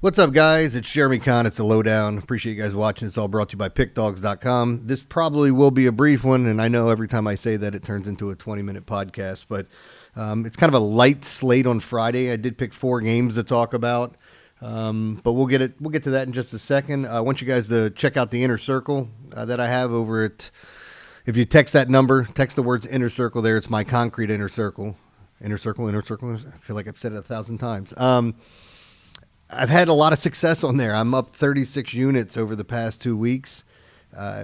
What's up, guys? It's Jeremy Conn. It's the Lowdown. Appreciate you guys watching. It's all brought to you by Pickdawgz.com. This probably will be a brief one, and I know every time I say that it turns into a 20-minute podcast, but it's kind of a light slate on Friday. I did pick 4 games to talk about, but we'll get to that in just a second. I want you guys to check out the Inner Circle that I have over at. If you text that number, text the words Inner Circle there. It's my concrete Inner Circle. Inner Circle, Inner Circle. I feel like I've said it 1,000 times. I've had a lot of success on there. I'm up 36 units over the past 2 weeks.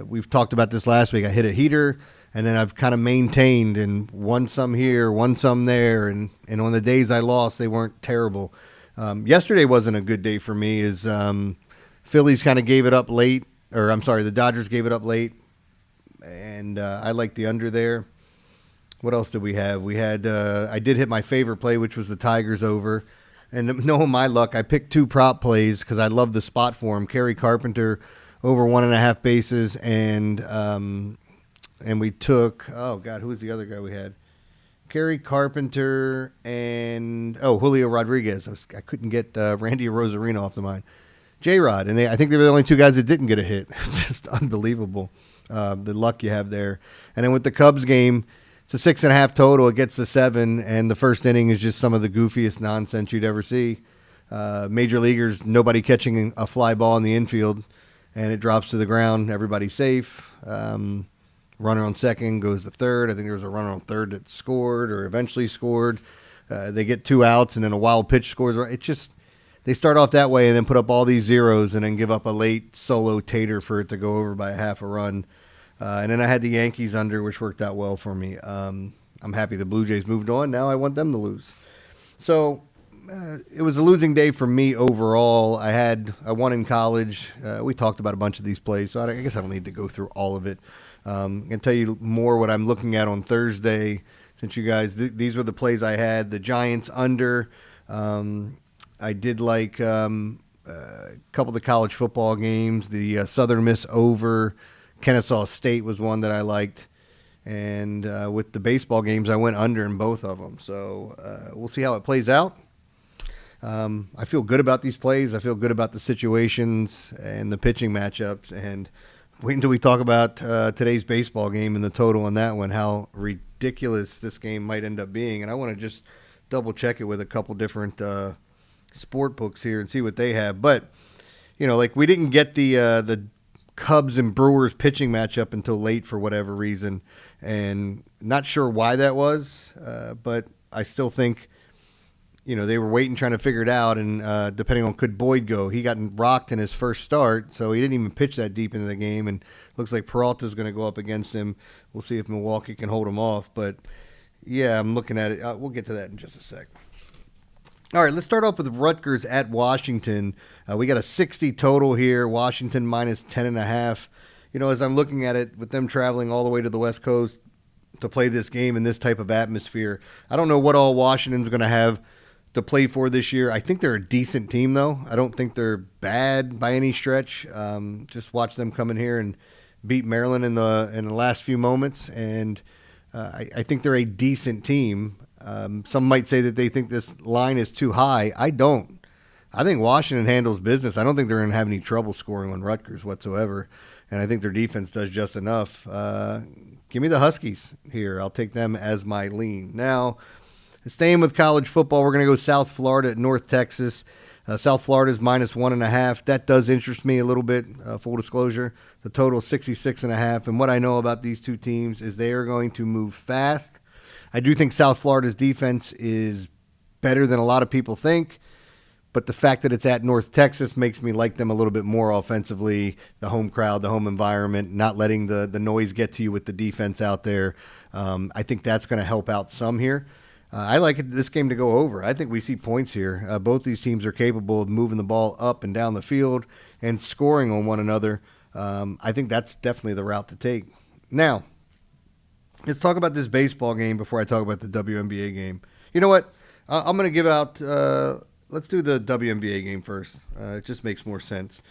We've talked about this last week. I hit a heater, and then I've kind of maintained and won some here, won some there, and on the days I lost, they weren't terrible. Yesterday wasn't a good day for me as Phillies kind of gave it up late, or I'm sorry, the Dodgers gave it up late, and I liked the under there. What else did we have? We had I did hit my favorite play, which was the Tigers over. And knowing my luck, I picked 2 prop plays because I love the spot for him. Kerry Carpenter over 1.5 bases, and we took, oh, God, who was the other guy we had? Kerry Carpenter and, Julio Rodriguez. I couldn't get Randy Rosarino off the mind. J-Rod, and I think they were the only 2 guys that didn't get a hit. It's just unbelievable, the luck you have there. And then with the Cubs game, it's a 6.5 total. It gets to 7, and the first inning is just some of the goofiest nonsense you'd ever see. Major leaguers, nobody catching a fly ball in the infield, and it drops to the ground. Everybody's safe. Runner on second goes to third. I think there was a runner on third that scored or eventually scored. They get 2 outs, and then a wild pitch scores. It just they start off that way and then put up all these zeros and then give up a late solo tater for it to go over by a half a run. And then I had the Yankees under, which worked out well for me. I'm happy the Blue Jays moved on. Now I want them to lose. So it was a losing day for me overall. I won in college. We talked about a bunch of these plays, so I guess I don't need to go through all of it. I can tell you more what I'm looking at on Thursday. Since you guys, these were the plays I had. The Giants under. I did like a couple of the college football games. The Southern Miss over. Kennesaw State was one that I liked. And with the baseball games, I went under in both of them. So we'll see how it plays out. I feel good about these plays. I feel good about the situations and the pitching matchups. And wait until we talk about today's baseball game and the total on that one, how ridiculous this game might end up being. And I want to just double check it with a couple different sport books here and see what they have. But, like we didn't get the Cubs and Brewers pitching matchup until late for whatever reason, and not sure why that was, but I still think, they were waiting, trying to figure it out, and depending on could Boyd go, he got rocked in his first start, so he didn't even pitch that deep into the game, and looks like Peralta's going to go up against him. We'll see if Milwaukee can hold him off, but yeah, I'm looking at it. We'll get to that in just a sec. All right, let's start off with Rutgers at Washington. We got a 60 total here. Washington minus 10.5. As I'm looking at it, with them traveling all the way to the West Coast to play this game in this type of atmosphere, I don't know what all Washington's going to have to play for this year. I think they're a decent team, though. I don't think they're bad by any stretch. Just watch them come in here and beat Maryland in the last few moments, and I think they're a decent team. Some might say that they think this line is too high. I don't. I think Washington handles business. I don't think they're going to have any trouble scoring on Rutgers whatsoever, and I think their defense does just enough. Give me the Huskies here. I'll take them as my lean. Now, staying with college football, we're going to go South Florida at North Texas. South Florida is minus 1.5. That does interest me a little bit, full disclosure. The total is 66.5, and what I know about these two teams is they are going to move fast. I do think South Florida's defense is better than a lot of people think, but the fact that it's at North Texas makes me like them a little bit more offensively. The home crowd, the home environment, not letting the noise get to you with the defense out there. I think that's going to help out some here. I like this game to go over. I think we see points here. Both these teams are capable of moving the ball up and down the field and scoring on one another. I think that's definitely the route to take. Now, let's talk about this baseball game before I talk about the WNBA game. You know what? I'm going to give out let's do the WNBA game first. It just makes more sense.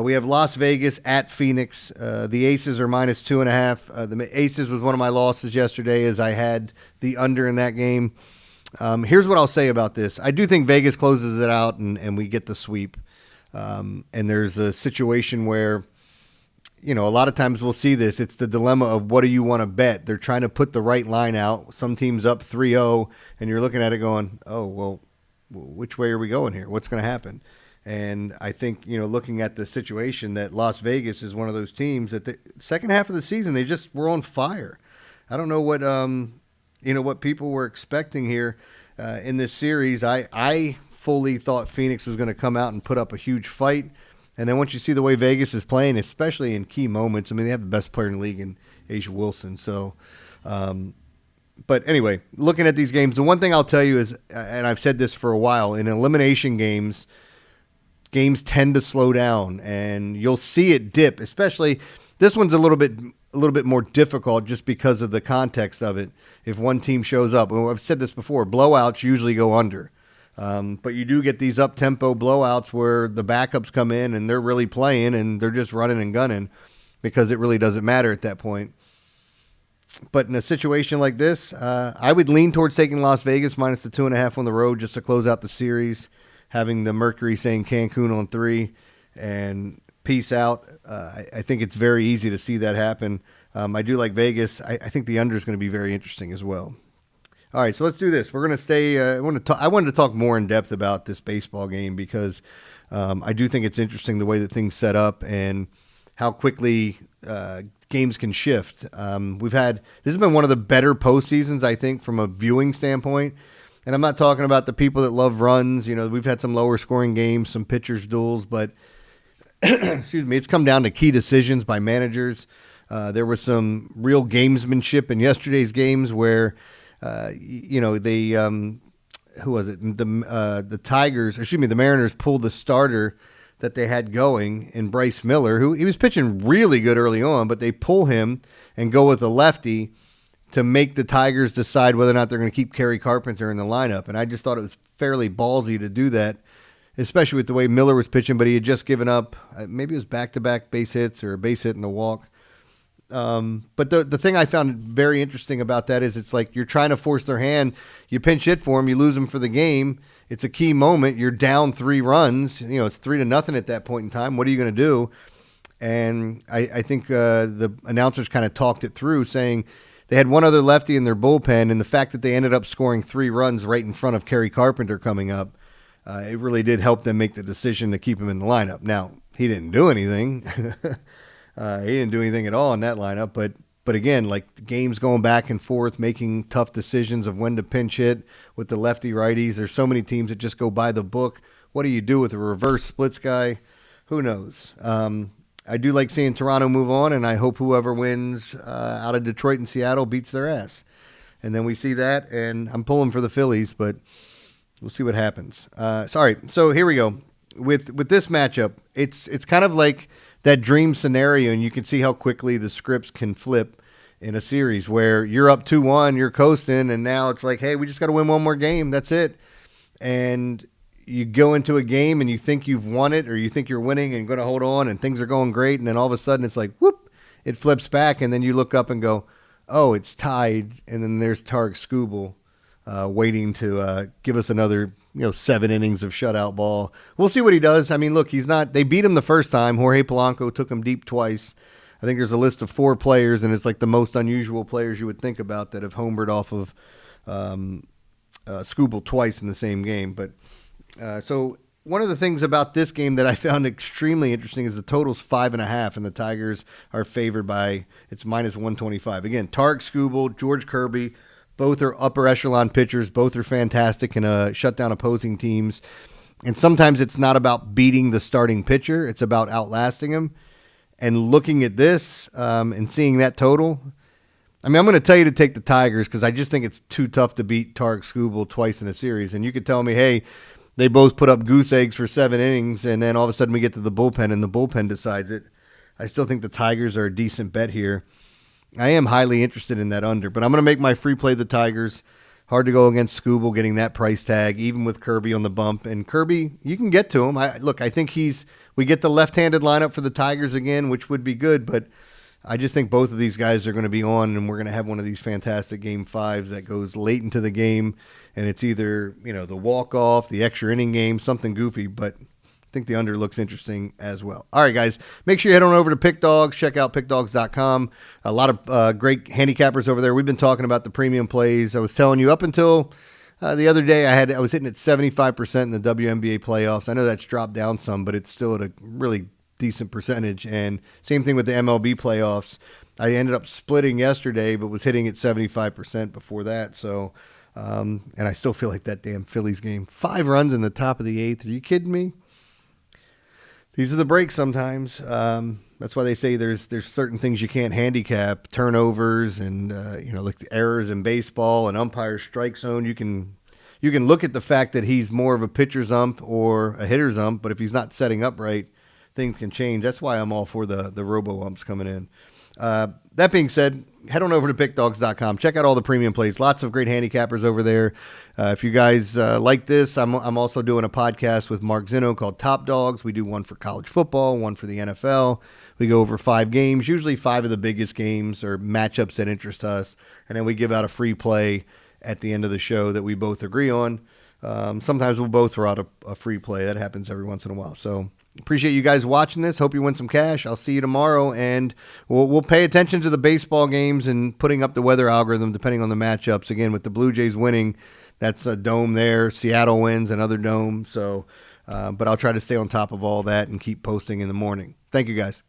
We have Las Vegas at Phoenix. The Aces are minus 2.5. The Aces was one of my losses yesterday as I had the under in that game. Here's what I'll say about this. I do think Vegas closes it out and we get the sweep. And there's a situation where, a lot of times we'll see this. It's the dilemma of what do you want to bet? They're trying to put the right line out. Some team's up 3-0, and you're looking at it going, oh, well, which way are we going here? What's going to happen? And I think, looking at the situation, that Las Vegas is one of those teams that the second half of the season, they just were on fire. I don't know what people were expecting here in this series. I fully thought Phoenix was going to come out and put up a huge fight. And then once you see the way Vegas is playing, especially in key moments, they have the best player in the league in Asia Wilson. So, but anyway, looking at these games, the one thing I'll tell you is, and I've said this for a while, in elimination games tend to slow down, and you'll see it dip. Especially this one's a little bit more difficult just because of the context of it. If one team shows up, and I've said this before, blowouts usually go under. But you do get these up-tempo blowouts where the backups come in and they're really playing and they're just running and gunning because it really doesn't matter at that point. But in a situation like this, I would lean towards taking Las Vegas minus the 2.5 on the road just to close out the series, having the Mercury saying Cancun on 3 and peace out. I think it's very easy to see that happen. I do like Vegas. I think the under is going to be very interesting as well. All right, so let's do this. We're going to stay. I wanted to talk more in depth about this baseball game because I do think it's interesting the way that things set up and how quickly games can shift. This has been one of the better postseasons, I think, from a viewing standpoint. And I'm not talking about the people that love runs. We've had some lower scoring games, some pitchers duels, but excuse me, it's come down to key decisions by managers. There was some real gamesmanship in yesterday's games where. Who was it? The Tigers, the Mariners pulled the starter that they had going in Bryce Miller, who he was pitching really good early on, but they pull him and go with a lefty to make the Tigers decide whether or not they're going to keep Kerry Carpenter in the lineup. And I just thought it was fairly ballsy to do that, especially with the way Miller was pitching, but he had just given up, maybe it was back-to-back base hits or a base hit and a walk. But the thing I found very interesting about that is it's like you're trying to force their hand. You pinch hit for them, you lose them for the game. It's a key moment. You're down 3 runs. It's 3-0 at that point in time. What are you going to do? And I think the announcers kind of talked it through, saying they had one other lefty in their bullpen, and the fact that they ended up scoring 3 runs right in front of Kerry Carpenter coming up, it really did help them make the decision to keep him in the lineup. Now, he didn't do anything. He didn't do anything at all in that lineup, but again, like the games going back and forth, making tough decisions of when to pinch hit with the lefty righties. There's so many teams that just go by the book. What do you do with a reverse splits guy? Who knows? I do like seeing Toronto move on, and I hope whoever wins out of Detroit and Seattle beats their ass. And then we see that, and I'm pulling for the Phillies, but we'll see what happens. So here we go. With this matchup, it's kind of like that dream scenario, and you can see how quickly the scripts can flip in a series where you're up 2-1, you're coasting, and now it's like, hey, we just got to win one more game. That's it. And you go into a game and you think you've won it or you think you're winning and going to hold on and things are going great, and then all of a sudden it's like, whoop, it flips back, and then you look up and go, oh, it's tied, and then there's Tarek Skubal waiting to give us another 7 innings of shutout ball. We'll see what he does. I mean, look, they beat him the first time. Jorge Polanco took him deep twice. I think there's a list of 4 players, and it's like the most unusual players you would think about that have homered off of Skubal twice in the same game. But so one of the things about this game that I found extremely interesting is the total's 5.5, and the Tigers are favored by, it's minus 125. Again, Tarek Skubal, George Kirby, both are upper echelon pitchers. Both are fantastic and shut down opposing teams. And sometimes it's not about beating the starting pitcher. It's about outlasting him. And looking at this and seeing that total, I'm going to tell you to take the Tigers because I just think it's too tough to beat Tarek Skubal twice in a series. And you could tell me, hey, they both put up goose eggs for 7 innings, and then all of a sudden we get to the bullpen and the bullpen decides it. I still think the Tigers are a decent bet here. I am highly interested in that under, but I'm going to make my free play the Tigers. Hard to go against Skubal getting that price tag, even with Kirby on the bump. And Kirby, you can get to him. I think we get the left-handed lineup for the Tigers again, which would be good, but I just think both of these guys are going to be on, and we're going to have one of these fantastic Game 5s that goes late into the game, and it's either the walk-off, the extra inning game, something goofy, but think the under looks interesting as well. All right, guys, make sure you head on over to Pick Dawgz. Check out pickdawgz.com. A lot of great handicappers over there. We've been talking about the premium plays. I was telling you up until the other day, I was hitting at 75% in the WNBA playoffs. I know that's dropped down some, but it's still at a really decent percentage. And same thing with the MLB playoffs. I ended up splitting yesterday, but was hitting at 75% before that. So, and I still feel like that damn Phillies game. 5 runs in the top of the 8th. Are you kidding me? These are the breaks sometimes. That's why they say there's certain things you can't handicap, turnovers and like the errors in baseball and umpire strike zone. You can look at the fact that he's more of a pitcher's ump or a hitter's ump, but if he's not setting up right, things can change. That's why I'm all for the robo umps coming in. That being said, head on over to pickdawgz.com. Check out all the premium plays. Lots of great handicappers over there. If you guys like this, I'm also doing a podcast with Mark Zinno called Top Dogs. We do one for college football, one for the NFL. We go over 5 games, usually 5 of the biggest games or matchups that interest us, and then we give out a free play at the end of the show that we both agree on. Sometimes we'll both throw out a free play. That happens every once in a while. So appreciate you guys watching this. Hope you win some cash. I'll see you tomorrow, and we'll pay attention to the baseball games and putting up the weather algorithm depending on the matchups. Again, with the Blue Jays winning, that's a dome there. Seattle wins, another dome. So, but I'll try to stay on top of all that and keep posting in the morning. Thank you, guys.